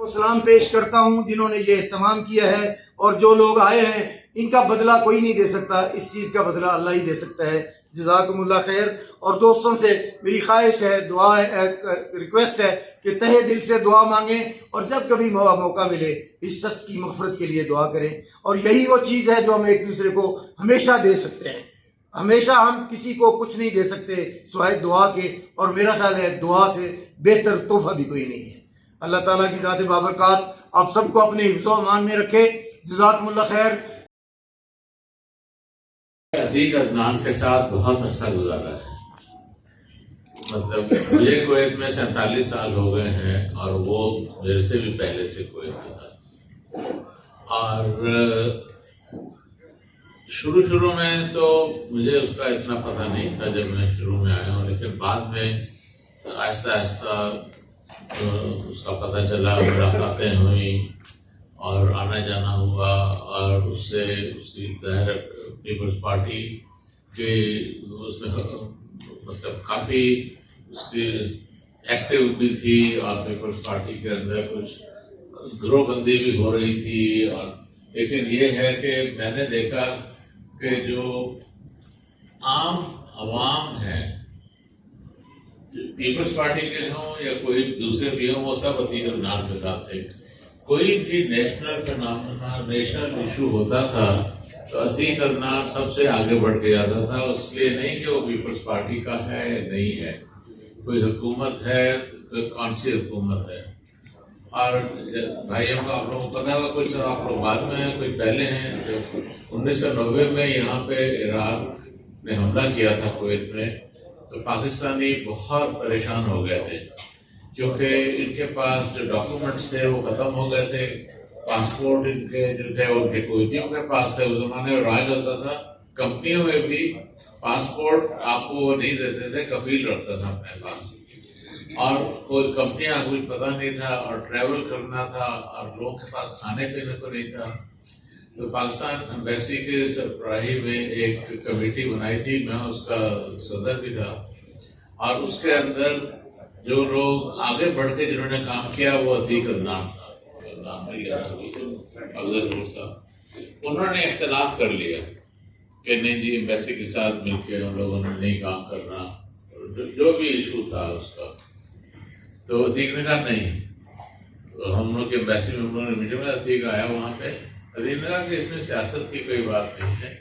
کو سلام پیش کرتا ہوں جنہوں نے یہ اہتمام کیا ہے، اور جو لوگ آئے ہیں ان کا بدلہ کوئی نہیں دے سکتا، اس چیز کا بدلہ اللہ ہی دے سکتا ہے۔ جزاکم اللہ خیر۔ اور دوستوں سے میری خواہش ہے، دعا ہے، ریکویسٹ ہے کہ تہہ دل سے دعا مانگیں، اور جب کبھی موقع ملے اس شخص کی مغفرت کے لیے دعا کریں، اور یہی وہ چیز ہے جو ہم ایک دوسرے کو ہمیشہ دے سکتے ہیں۔ ہمیشہ ہم کسی کو کچھ نہیں دے سکتے سوائے دعا کے، اور میرا خیال ہے دعا سے بہتر تحفہ بھی کوئی نہیں ہے۔ اللہ تعالیٰ کی ذات بابرکات آپ سب کو اپنے حفظ و امان میں رکھے۔ جزاکم اللہ خیر۔ عتیق عدنان کے ساتھ بہت عرصہ گزارا ہے، مطلب مجھے کویت میں 47 سال ہو گئے ہیں، اور وہ میرے سے بھی پہلے سے کویت میں تھا۔ اور شروع میں تو مجھے اس کا اتنا پتہ نہیں تھا جب میں شروع میں آیا ہوں، لیکن بعد میں آہستہ آہستہ اس کا پتہ چلا، ملاقاتیں ہوئیں اور آنا جانا ہوا، اور اس سے اس کی ظاہر پیپلز پارٹی کے اس میں مطلب کافی اس کی ایکٹیو بھی تھی، اور پیپلز پارٹی کے اندر کچھ گروہ بندی بھی ہو رہی تھی۔ اور لیکن یہ ہے کہ میں نے دیکھا کہ جو عام عوام ہیں، پیپلز پارٹی کے ہوں یا کوئی دوسرے بھی ہوں، وہ سب عتیق عدنان کے ساتھ تھے۔ کوئی بھی نیشنل ایشو ہوتا تھا تو عتیق عدنان سب سے آگے بڑھ کے جاتا تھا، اس لیے نہیں کہ وہ پیپلز پارٹی کا ہے یا نہیں ہے، کوئی حکومت ہے، کون سی حکومت ہے۔ اور بھائیوں کا آپ لوگوں کو پتا ہوگا، کچھ آپ لوگ بعد میں ہیں، کچھ پہلے ہیں، جو 1990 میں یہاں پہ عراق نے حملہ کیا تھا کویت میں، تو پاکستانی بہت پریشان ہو گئے تھے، کیونکہ ان کے پاس جو ڈاکومنٹس تھے وہ ختم ہو گئے تھے، پاسپورٹ ان کے جو تھے ان کے کویتیوں کے پاس تھے۔ اس زمانے میں راج ہوتا تھا، کمپنیوں میں بھی پاسپورٹ آپ کو وہ نہیں دیتے تھے، کفیل رکھتا تھا اپنے پاس، اور کوئی کمپنیاں کچھ پتہ نہیں تھا، اور ٹریول کرنا تھا، اور لوگوں کے پاس کھانے پینے کو نہیں تھا۔ تو پاکستان ایمبیسی کے سربراہی میں ایک کمیٹی بنائی تھی، میں اس کا صدر بھی تھا، اور اس کے اندر جو لوگ آگے بڑھ کے جنہوں نے کام کیا وہ عتیق عدنان تھا، افضل نور صاحب۔ انہوں نے اختلاف کر لیا کہ نہیں جی ایمبیسی کے ساتھ مل کے ہم لوگوں نے نہیں کام کرنا، جو بھی ایشو تھا اس کا۔ تو عتیق نے کہا نہیں، تو ہم لوگ کے ایمبیسی میں انہوں نے میٹنگ میں عتیق آیا وہاں پہ، عتیق نے کہا کہ اس میں سیاست کی کوئی بات نہیں ہے،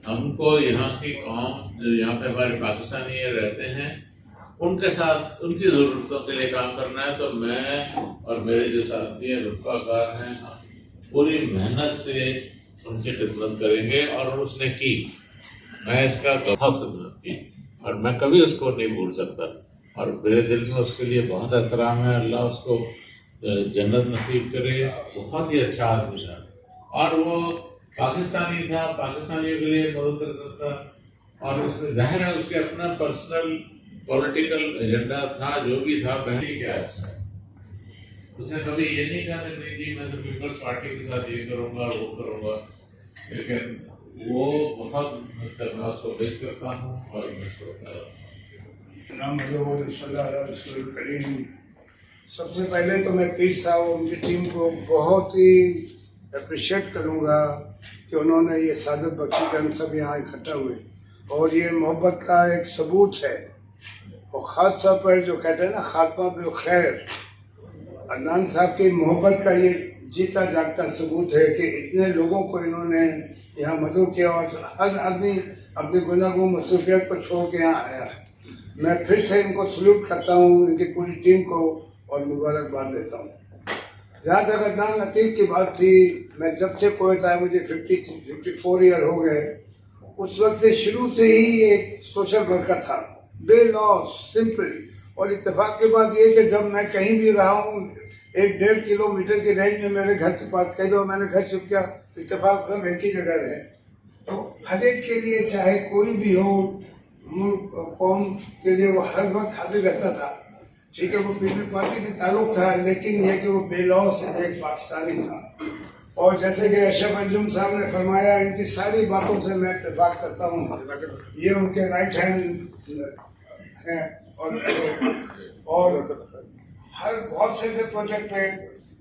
ہم کو یہاں کی قوم جو یہاں پہ ہمارے پاکستانی رہتے ہیں ان کے ساتھ ان کی ضرورتوں کے لیے کام کرنا ہے، تو میں اور میرے جو ساتھی ہیں رفقا کار ہیں، پوری محنت سے ان کی خدمت کریں گے۔ اور اس نے کی، میں اس کا بہت خدمت کی، اور میں کبھی اس کو نہیں بھول سکتا، اور میرے دل میں اس کے لیے بہت احترام ہے۔ اللہ اس کو جنت نصیب کرے، بہت ہی اچھا آدمی تھا، اور وہ پاکستانی تھا، پاکستانیوں کے لیے مدد کرتا تھا، اور اس میں ظاہر ہے اس کے اپنا پرسنل پولیٹیکل ایجنڈا تھا، جو بھی تھا پہلے کیا ہے اس نے کبھی یہ نہیں کہا کہ نہیں جی میں تو پیپلز پارٹی کے ساتھ یہ کروں گا وہ کروں گا، لیکن وہ بہت میں اس کو مس کرتا ہوں اور مس کرتا ہوں۔ صلی اللہ علیہ رسول کریم۔ سب سے پہلے تو میں پیر صاحب ان کی ٹیم کو بہت ہی اپریشیٹ کروں گا کہ انہوں نے یہ سعادت بخشی کہ ہم سب یہاں اکٹھا ہوئے، اور یہ محبت کا ایک ثبوت ہے، اور خاص طور پر جو کہتے ہیں نا خاتمہ بالخیر، عدنان صاحب کی محبت کا یہ جیتا جاگتا ثبوت ہے کہ اتنے لوگوں کو انہوں نے یہاں مدعو کیا، اور ہر آدمی اپنی گناہوں مصروفیت کو چھوڑ کے یہاں آیا ہے۔ میں پھر سے ان کو سلوٹ کرتا ہوں، ان کی پوری ٹیم کو، اور مبارکباد دیتا ہوں۔ جہاں تک عدنان عتیق کی بات تھی، میں جب سے کویت آیا مجھے 54 ایئر ہو گئے، اس وقت سے شروع سے ہی ایک سوشل ورکر تھا، بے لوس سمپل، اور اتفاق کی بات یہ کہ جب میں کہیں بھی رہا ہوں 1-1.5 کلومیٹر کی رینج میں میرے گھر کے پاس کہہ دو میں نے گھر شفٹ کیا، اتفاق سب ایک ہی جگہ رہے، تو ہر ایک کے لیے چاہے کوئی بھی ہو ملک قوم کے لیے وہ ہر وقت حاضر رہتا تھا۔ ٹھیک ہے وہ پیپل پارٹی سے تعلق تھا، لیکن یہ کہ وہ بے لوس ایک پاکستانی تھا، اور جیسے کہ اشرف انجم صاحب نے فرمایا ان کی ساری باتوں سے میں اتفاق کرتا ہوں، یہ ان کے رائٹ ہینڈ ہیں، اور ہر بہت سے پروجیکٹ پہ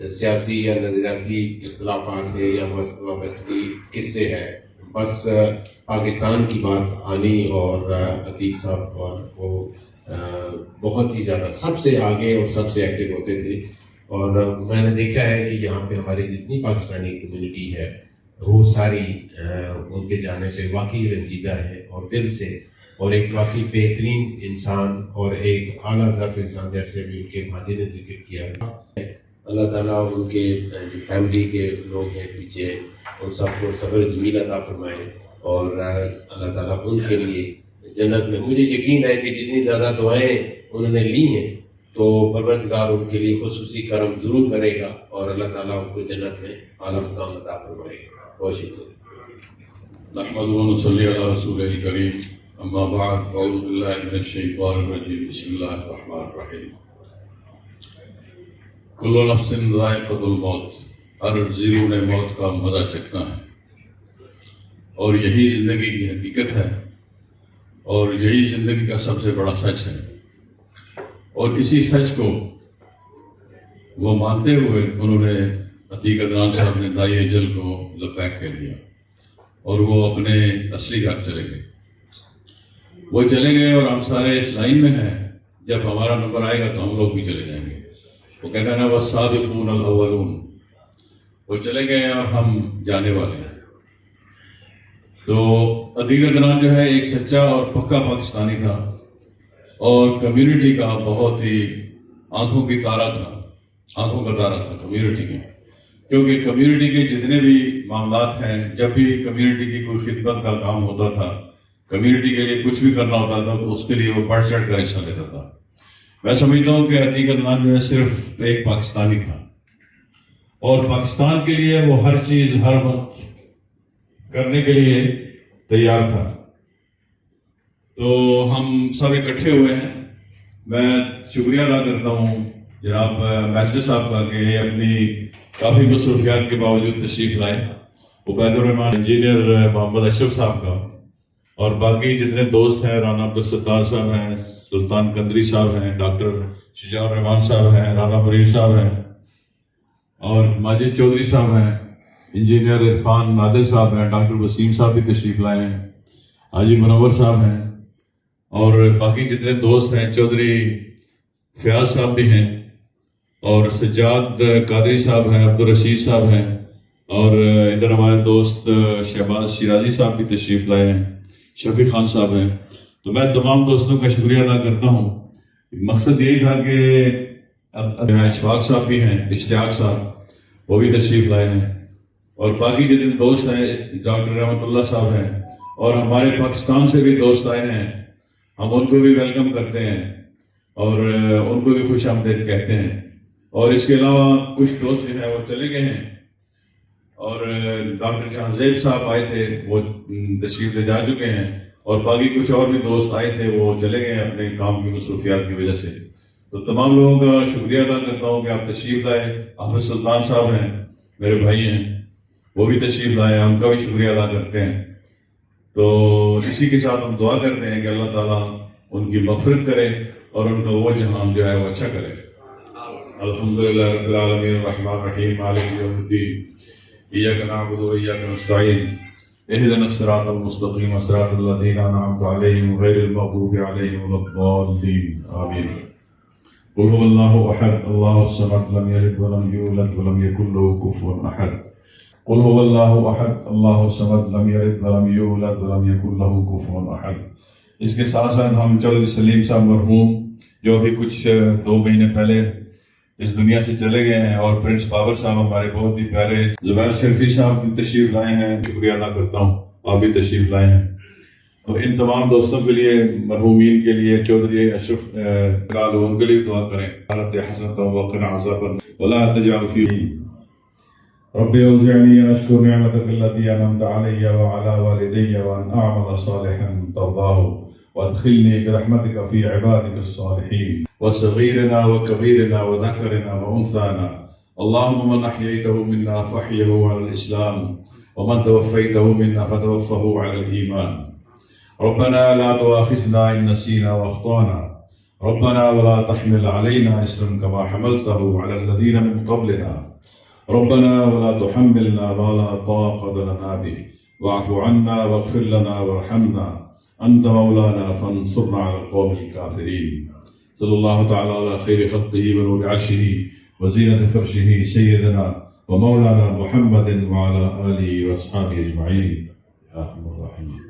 سیاسی یا نظریاتی اختلافات ہیں یا وابستگی کس سے ہے. بس پاکستان کی بات آنی اور عتیق صاحب کو بہت ہی زیادہ سب سے آگے اور سب سے ایکٹیو ہوتے تھے. اور میں نے دیکھا ہے کہ یہاں پہ ہماری جتنی پاکستانی کمیونٹی ہے وہ ساری ان کے جانے پہ واقعی رنجیدہ ہے اور دل سے، اور ایک واقعی بہترین انسان اور ایک اعلیٰ ظرف انسان جیسے بھی ان کے بھاجی نے ذکر کیا. اللہ تعالیٰ ان کے فیملی کے لوگ ہیں پیچھے ان سب کو صبر جمیل عطا فرمائے، اور اللہ تعالیٰ ان کے لیے جنت میں، مجھے یقین ہے کہ جتنی زیادہ دعائیں انہوں نے لی ہیں تو پروردگار ان کے لیے خصوصی کرم ضرور کرے گا اور اللہ تعالیٰ ان کو جنت میں اعلیٰ مقام عطا فرمائے گا. بہت شکریہ. نحمد و نصلی علی رسول کریم، اما بعد، اعوذ باللہ من الشیطان الرجیم، بسم اللہ الرحمن الرحیم. کل نفس ذائقۃ الموت، ہر زیرو نے موت کا مزہ چکھنا ہے، اور یہی زندگی کی حقیقت ہے اور یہی زندگی کا سب سے بڑا سچ ہے. اور اسی سچ کو وہ مانتے ہوئے انہوں نے عتیق عدنان صاحب نے دائی اجل کو لبیک کہہ دیا اور وہ اپنے اصلی گھر چلے گئے. وہ چلے گئے اور ہم سارے اس لائن میں ہیں، جب ہمارا نمبر آئے گا تو ہم لوگ بھی چلے جائیں گے. وہ کہتا ہے نا والسابقون الاولون، وہ چلے گئے اور ہم جانے والے ہیں. تو عتیق عدنان جو ہے ایک سچا اور پکا پاکستانی تھا اور کمیونٹی کا بہت ہی آنکھوں کا تارا تھا کمیونٹی کی. کیونکہ کمیونٹی کے جتنے بھی معاملات ہیں، جب بھی کمیونٹی کی کوئی خدمت کا کام ہوتا تھا، کمیونٹی کے لیے کچھ بھی کرنا ہوتا تھا تو اس کے لیے وہ بڑھ چڑھ کر حصہ لیتا تھا. میں سمجھتا ہوں کہ عتیق عدنان جو ہے صرف ایک پاکستانی تھا اور پاکستان کے لیے وہ ہر چیز ہر وقت کرنے کے لیے تیار تھا. تو ہم سب اکٹھے ہوئے ہیں. میں شکریہ ادا کرتا ہوں جناب میجر صاحب کا کہ اپنی کافی مصروفیات کے باوجود تشریف لائے. عبید الرحمان انجینئر محمد اشرف صاحب کا اور باقی جتنے دوست ہیں، رانا عبدالستار صاحب ہیں، سلطان قندری صاحب ہیں، ڈاکٹر شجاع الرحمان صاحب ہیں، رانا مریر صاحب ہیں اور ماجد چودھری صاحب ہیں، انجینئر عرفان نادل صاحب ہیں، ڈاکٹر وسیم صاحب بھی تشریف لائے ہیں، حاجی منور صاحب ہیں اور باقی جتنے دوست ہیں، چودھری فیاض صاحب بھی ہیں اور سجاد قادری صاحب ہیں، عبدالرشید صاحب ہیں اور ادھر ہمارے دوست شہباز شیرازی صاحب بھی تشریف لائے ہیں، شفیق خان صاحب ہیں. تو میں تمام دوستوں کا شکریہ ادا کرتا ہوں. مقصد یہی تھا کہ اشفاق صاحب بھی ہیں، اشتیاق صاحب وہ بھی تشریف لائے ہیں اور باقی جتنے دوست ہیں، ڈاکٹر رحمت اللہ صاحب ہیں اور ہمارے پاکستان سے بھی دوست آئے ہیں. ہم ان کو بھی ویلکم کرتے ہیں اور ان کو بھی خوش آمدید کہتے ہیں. اور اس کے علاوہ کچھ دوست جو ہیں وہ چلے گئے ہیں اور ڈاکٹر جہاں زیب صاحب آئے تھے وہ تشریف لے جا چکے ہیں اور باقی کچھ اور بھی دوست آئے تھے وہ چلے گئے ہیں اپنے کام کی مصروفیات کی وجہ سے. تو تمام لوگوں کا شکریہ ادا کرتا ہوں کہ آپ تشریف لائے. حافظ سلطان صاحب ہیں، میرے بھائی ہیں، وہ بھی تشریف لائے ہیں، ان کا بھی شکریہ ادا کرتے ہیں. تو اسی کے ساتھ ہم دعا کرتے ہیں کہ اللہ تعالیٰ ان کی مغفرت کرے اور ان کا وہ جہان جو ہے وہ اچھا کرے. الحمدللہ رب العالمین الرحمن الرحیم مالک یوم الدین ایاک نعبد و ایاک نستعین اهدنا الصراط المستقیم صراط الذین انعمت علیہم غیر المغضوب علیہم ولا الضالین آمین. قل هو اللہ احد اللہ الصمد لم یلد ولم یولد ولم یکن له کفوا احد. قل هو اللہ احد اللہ الصمد لم یلد ولم یولد ولم یکن له کفوا احد. اس کے ساتھ ساتھ ہم چودھری سلیم صاحب مرحوم جو ابھی کچھ 2 مہینے پہلے اس دنیا سے چلے گئے ہیں اور پرنس بابر صاحب ہمارے بہت ہی پیارے، زبیر شرفی صاحب بھی تشریف لائے ہیں، شکریہ ادا کرتا ہوں آپ بھی تشریف لائے ہیں. تو ان تمام دوستوں کے لیے، مرحومین کے لیے، چودھری اشرف ان کے لیے دعا کریں. حسنۃ وقنا عذاب ولا تجعل فی رب اوزعنی ان اشکر نعمتک التی انعمت علی وعلی والدی وان اعمل صالحا ترضاه وادخلني برحمتك في عبادك الصالحين وصغيرنا وكبيرنا وذكرنا وأنثانا. اللهم من أحييته منا فأحيه على الإسلام ومن توفيته منا فتوفه على الإيمان. ربنا لا تؤاخذنا إن نسينا وأخطأنا ربنا ولا تحمل علينا إصرا كما حملته على الذين من قبلنا ربنا ولا تحملنا ما لا طاقة لنا به واعف عنا واغفر لنا وارحمنا أنت مولانا فانصرنا على القوم الكافرين. صلى الله تعالى على خير خلقه ونور عرشه وزينة فرشه سيدنا ومولانا محمد وعلى آله وأصحابه أجمعين يا أرحم الراحمين.